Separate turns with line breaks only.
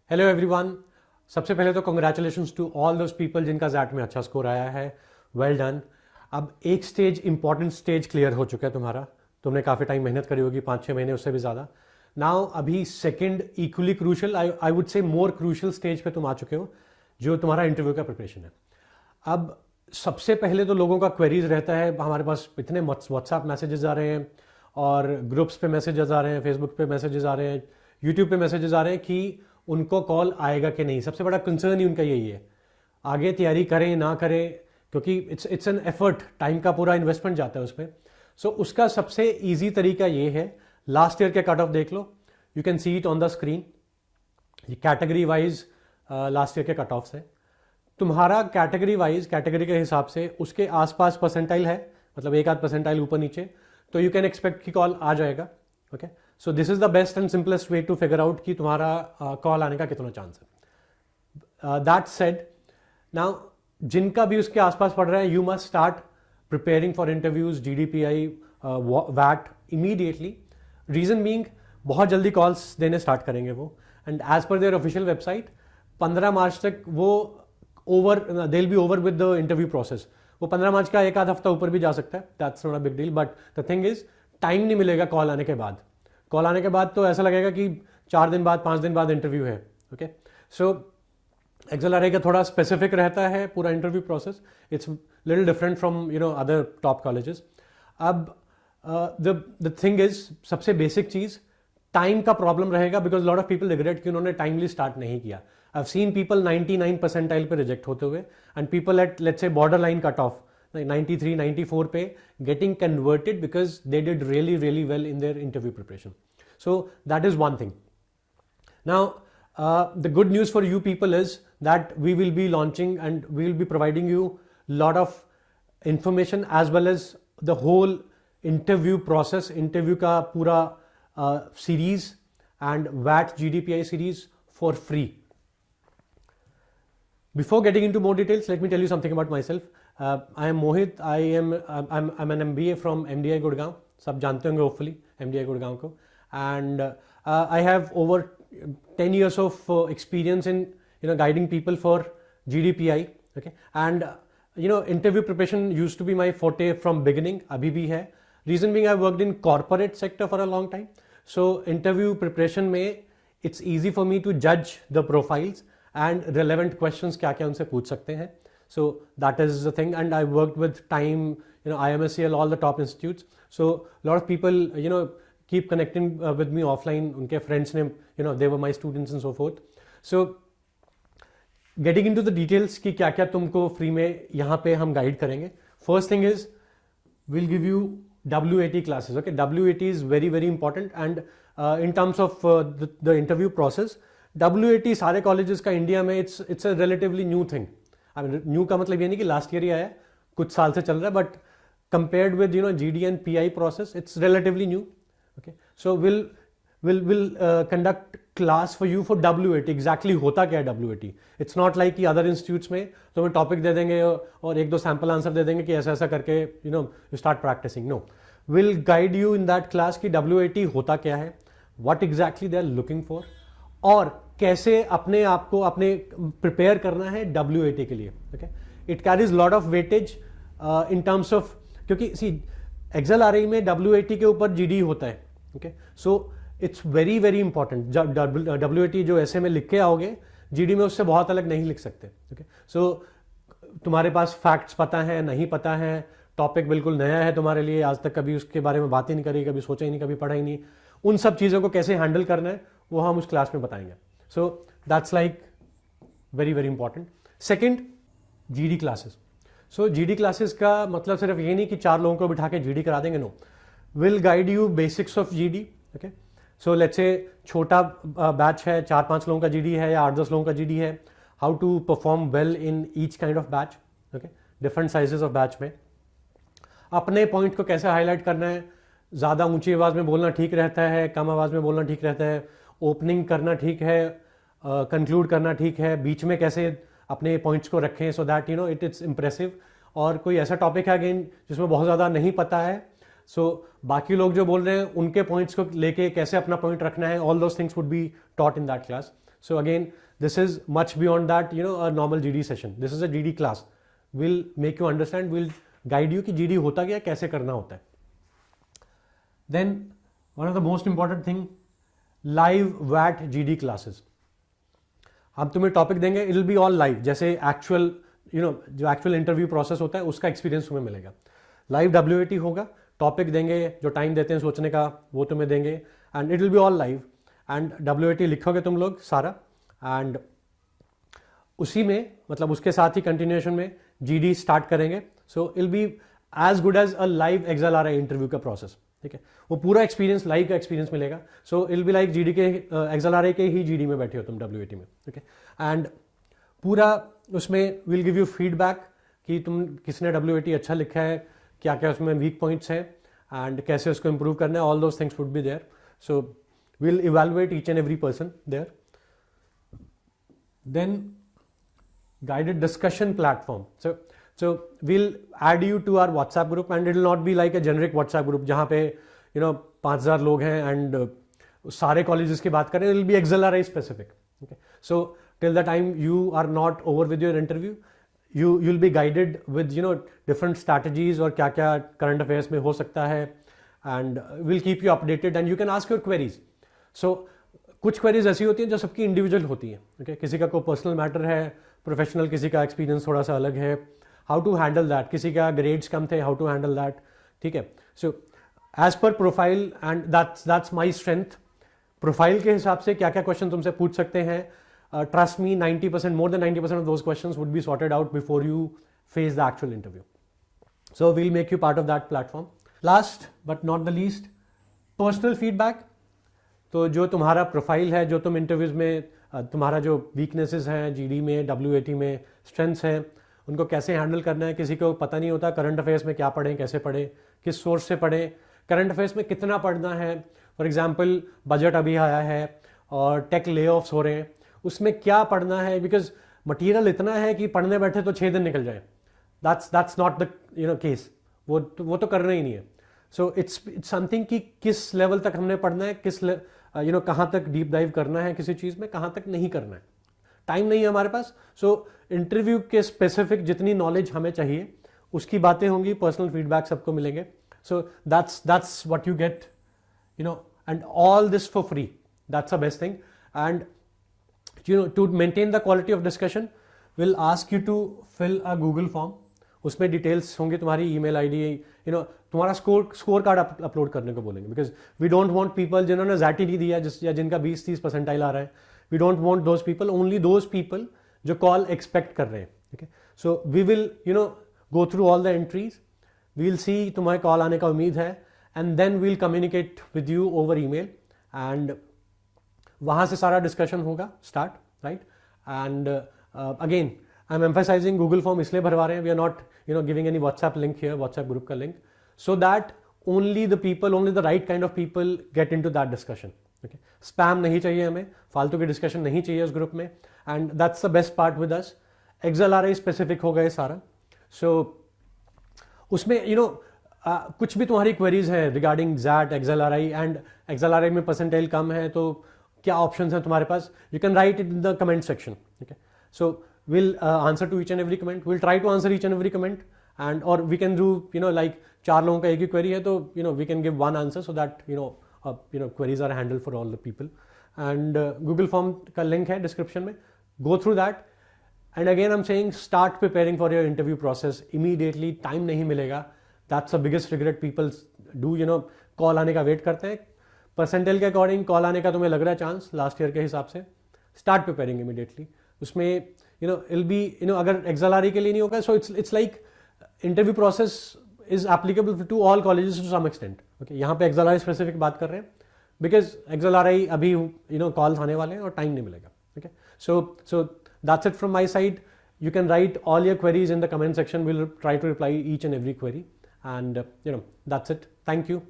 Hello everyone. सबसे पहले तो congratulations to all those people जिनका जैट में अच्छा स्कोर आया है। Well done. अब एक स्टेज, इंपॉर्टेंट स्टेज क्लियर हो चुका है तुम्हारा। तुमने काफ़ी टाइम मेहनत करी होगी, 5-6 महीने, उससे भी ज़्यादा। नाउ अभी second equally crucial, I would say more crucial stage पे तुम आ चुके हो, जो तुम्हारा इंटरव्यू का प्रिपरेशन है। अब सबसे पहले तो लोगों का क्वेरीज रहता है, हमारे पास इतने व्हाट्सएप मैसेजेस आ रहे हैं और ग्रुप्स पे मैसेजेस आ रहे हैं, फेसबुक पे मैसेजेस आ रहे हैं, यूट्यूब पे मैसेजेस आ रहे हैं कि उनको कॉल आएगा कि नहीं। सबसे बड़ा कंसर्न ही उनका यही है, आगे तैयारी करें ना करें, क्योंकि इट्स एन एफर्ट, टाइम का पूरा इन्वेस्टमेंट जाता है उस पर। सो उसका सबसे ईजी तरीका ये है, लास्ट ईयर के कट ऑफ देख लो, you can see it on the screen. ये कैटेगरी वाइज लास्ट ईयर के कट ऑफ्स है। तुम्हारा कैटेगरी वाइज, कैटेगरी के हिसाब से उसके आसपास परसेंटाइल है, मतलब एक आध परसेंटाइल ऊपर नीचे, तो यू कैन एक्सपेक्ट कि कॉल आ जाएगा। Okay, so this is the best and simplest way to figure out कि तुम्हारा कॉल आने का कितना चांस है। दैट सेड, नाउ जिनका भी उसके आसपास पड़ रहा है, you must start preparing for interviews, GDPI, वैट इमीडिएटली। रीजन बीइंग, बहुत जल्दी कॉल्स देने स्टार्ट करेंगे वो, and as per their official website 15 March तक वो they will be over with the interview process. वो 15 मार्च का एक आध हफ्ता ऊपर भी जा सकता है, that's not a big deal, but the thing is time नहीं मिलेगा कॉल आने के बाद। कॉल आने के बाद तो ऐसा लगेगा कि 4 दिन बाद, 5 दिन बाद इंटरव्यू है। ओके, सो XLRI का थोड़ा स्पेसिफिक रहता है पूरा interview process, it's little different from other top colleges. अब द थिंग इज, सबसे बेसिक चीज टाइम का प्रॉब्लम रहेगा, because lot of people regret कि उन्होंने टाइमली स्टार्ट नहीं किया। I have seen people 99 percentile पे रिजेक्ट होते हुए, and people at let's say border line cut off 93, 94 पे getting converted because they did really really well in their interview preparation. So that is one thing. Now, the good news for you people is that we will be launching and we will be providing you lot of information as well as the whole interview process, interview का पूरा series and VAT GDPI series for free. Before getting into more details, let me tell you something about myself. I am Mohit. I'm an MBA from MDI Gurgaon. सब जानते होंगे hopefully MDI Gurgaon को. And I have over 10 years of experience in guiding people for GDPI. Okay, and interview preparation used to be my forte from beginning, abhi bhi hai. Reason being, I worked in corporate sector for a long time, so interview preparation में it's easy for me to judge the profiles and relevant questions क्या क्या उनसे पूछ सकते हैं. So that is the thing, and I worked with Time, IMSCL, all the top institutes. So a lot of people keep connecting with me offline. उनके friends ने, they were my students and so forth. So getting into the details कि क्या क्या तुमको free में यहाँ पे हम गाइड करेंगे. First thing is we'll give you WAT classes. Okay, WAT is very very important, and in terms of the interview process, WAT सारे colleges का इंडिया में it's a relatively new thing. I mean, new का मतलब ये नहीं कि last year ही आया, कुछ साल से चल रहा है, but compared with GD and PI process, it's relatively new. Okay, so we'll conduct class for you for WAT. Exactly होता क्या है WAT? It's not like कि other institutes में तो हमें टॉपिक दे देंगे और एक दो सैम्पल आंसर दे देंगे कि ऐसा ऐसा करके you start practicing. No, we'll guide you in that class कि WAT होता क्या है, what exactly they are looking for, और कैसे अपने आप को प्रिपेयर करना है WAT के लिए. Okay, it carries lot of weightage in terms of, क्योंकि see XLRI में WAT के ऊपर GD होता है. Okay, so it's very very important. WAT जो ऐसे में लिख के आओगे, GD में उससे बहुत अलग नहीं लिख सकते. ओके, सो तुम्हारे पास फैक्ट्स पता है, नहीं पता है, टॉपिक बिल्कुल नया है तुम्हारे लिए, आज तक कभी उसके बारे में बात ही नहीं करी, कभी सोचा ही नहीं, कभी पढ़ा ही नहीं, उन सब चीज़ों को कैसे हैंडल करना है वो हम उस क्लास में बताएंगे. So that's like very very important. Second, GD classes. So GD classes का मतलब सिर्फ ये नहीं कि 4 लोगों को बिठा के GD करा देंगे. No, will guide you basics of GD. Okay, so let's say छोटा बैच है, 4-5 लोगों का GD है या 8-10 लोगों का GD है, how to perform well in each kind of batch. Okay, different sizes of batch में अपने पॉइंट को कैसे हाईलाइट करना है, ज़्यादा ऊंची आवाज़ में बोलना ठीक रहता है, कम आवाज़ में बोलना ठीक रहता है, ओपनिंग करना ठीक है, कंक्लूड करना ठीक है, बीच में कैसे अपने पॉइंट्स को रखें so that it is impressive. और कोई ऐसा टॉपिक है अगेन जिसमें बहुत ज़्यादा नहीं पता है, सो बाकी लोग जो बोल रहे हैं उनके पॉइंट्स को लेके कैसे अपना पॉइंट रखना है, all those things would be taught in that class. So again, this is much beyond that, a normal GD session. This is a GD class. We'll make you understand, we'll guide you कि GD होता क्या, कैसे करना होता है. Then one of the most important thing, live VAT GD classes. हम तुम्हें topic देंगे, it will be all live, जैसे एक्चुअल जो एक्चुअल इंटरव्यू प्रोसेस होता है उसका एक्सपीरियंस तुम्हें मिलेगा. लाइव WAT होगा, टॉपिक देंगे, जो टाइम देते हैं सोचने का वो तुम्हें देंगे, and it will be all live. And WAT लिखोगे तुम लोग सारा, एंड उसी में मतलब उसके साथ ही कंटिन्यूएशन में GD स्टार्ट करेंगे. So it will be as good as a live XLRI interview का प्रोसेस. ठीक है, वो पूरा एक्सपीरियंस लाइव का एक्सपीरियंस मिलेगा. So it will be like GD के XLRI के ही GD में बैठे हो तुम WAT में. ठीक है, एंड पूरा उसमें विल गिव यू फीडबैक कि तुम किसने WAT अच्छा लिखा है, क्या क्या उसमें वीक पॉइंट्स हैं, एंड कैसे उसको इंप्रूव करना है. All those things would be there. So will evaluate each and every person there. Then guided discussion platform. So we'll add you to our WhatsApp group, and it will not be like a generic WhatsApp group जहाँ पे 5,000 लोग हैं and सारे colleges की बात करें. It will be XLRI specific. Okay. So till the time you are not over with your interview, you'll be guided with different strategies और क्या क्या current affairs में हो सकता है, and we'll keep you updated and you can ask your queries. So कुछ queries ऐसी होती हैं जो सबकी इंडिविजुअल होती हैं. ओके, किसी का कोई पर्सनल मैटर है, प्रोफेशनल, किसी का एक्सपीरियंस थोड़ा सा अलग है, हाउ टू हैंडल दैट, किसी का ग्रेड्स कम थे, हाउ टू हैंडल दैट. ठीक है, so as per profile, and that's my strength. Profile के हिसाब से क्या क्या क्वेश्चन तुमसे पूछ सकते हैं. Trust me, 90%, more than 90% of those questions would be sorted out before you face the actual interview. So we'll make you part of that platform. Last but not the least, personal feedback. तो जो तुम्हारा profile है, जो तुम interviews में तुम्हारा जो weaknesses हैं GD में, WAT में, स्ट्रेंथ्स हैं, उनको कैसे हैंडल करना है. किसी को पता नहीं होता करंट अफेयर्स में क्या पढ़ें, कैसे पढ़ें, किस सोर्स से पढ़ें, करंट अफेयर्स में कितना पढ़ना है. फॉर एग्जांपल बजट अभी आया है और टेक ले ऑफ्स हो रहे हैं, उसमें क्या पढ़ना है, बिकॉज मटीरियल इतना है कि पढ़ने बैठे तो 6 दिन निकल जाए. That's not the case. वो तो करना ही नहीं है. सो इट्स समथिंग कि किस लेवल तक हमने पढ़ना है, किस कहाँ तक डीप डाइव करना है किसी चीज़ में, कहाँ तक नहीं करना है. टाइम नहीं है हमारे पास. सो इंटरव्यू के स्पेसिफिक जितनी नॉलेज हमें चाहिए उसकी बातें होंगी, पर्सनल फीडबैक सबको मिलेंगे. So that's what you get, and all this for free. That's the best thing. And to maintain the quality of discussion will ask you to fill a Google form. उसमें details होंगे, तुम्हारी email ID, तुम्हारा score card upload करने को बोलेंगे. Because we don't want people जिन्होंने ZAT नहीं दिया या जिनका 20-30 परसेंटाइल आ रहा है. We don't want those people, only those people जो कॉल एक्सपेक्ट कर रहे हैं. ठीक है, so we will go through all the entries. We will see तुम्हारे कॉल आने का उम्मीद है, and then we'll communicate with you over email, and वहाँ से सारा डिस्कशन होगा start. Right, and again I am emphasising Google form इसलिए भरवा रहे हैं. We are not giving any WhatsApp link here, WhatsApp group का link, so that only the right kind of people get into that discussion. Okay, spam नहीं चाहिए हमें, फालतू की डिस्कशन नहीं चाहिए उस ग्रुप में, and that's the best part with us. XLRI specific होगा ये सारा. so उसमें कुछ भी तुम्हारी क्वेरीज है regarding ZAT, XLRI, and XLRI में परसेंटाइल कम है तो क्या ऑप्शंस हैं तुम्हारे पास, you can write it in the comment section. ठीक है, सो we'll answer to each and every comment. We'll try to answer each and every comment, and or we can do like 4 लोगों का एक ही query है तो we can give one answer so that queries are handled for all the people. And Google form का link है description में, go through that. And again I'm saying start preparing for your interview process immediately. Time नहीं मिलेगा. That's the biggest regret people do. call आने का wait करते हैं. Percentile के अकॉर्डिंग कॉल आने का तुम्हें लग रहा है चांस लास्ट ईयर के हिसाब से. Start preparing immediately. उसमें it'll be अगर XLRI के लिए नहीं होगा, so it's like interview process is applicable to all colleges to some extent. Okay, यहाँ पे XLRI स्पेसिफिक बात कर रहे हैं because XLRI अभी कॉल्स आने वाले हैं और टाइम नहीं मिलेगा. Okay, so that's it from my side. You can write all your queries in the comment section. We'll try to reply each and every query, and that's it. Thank you.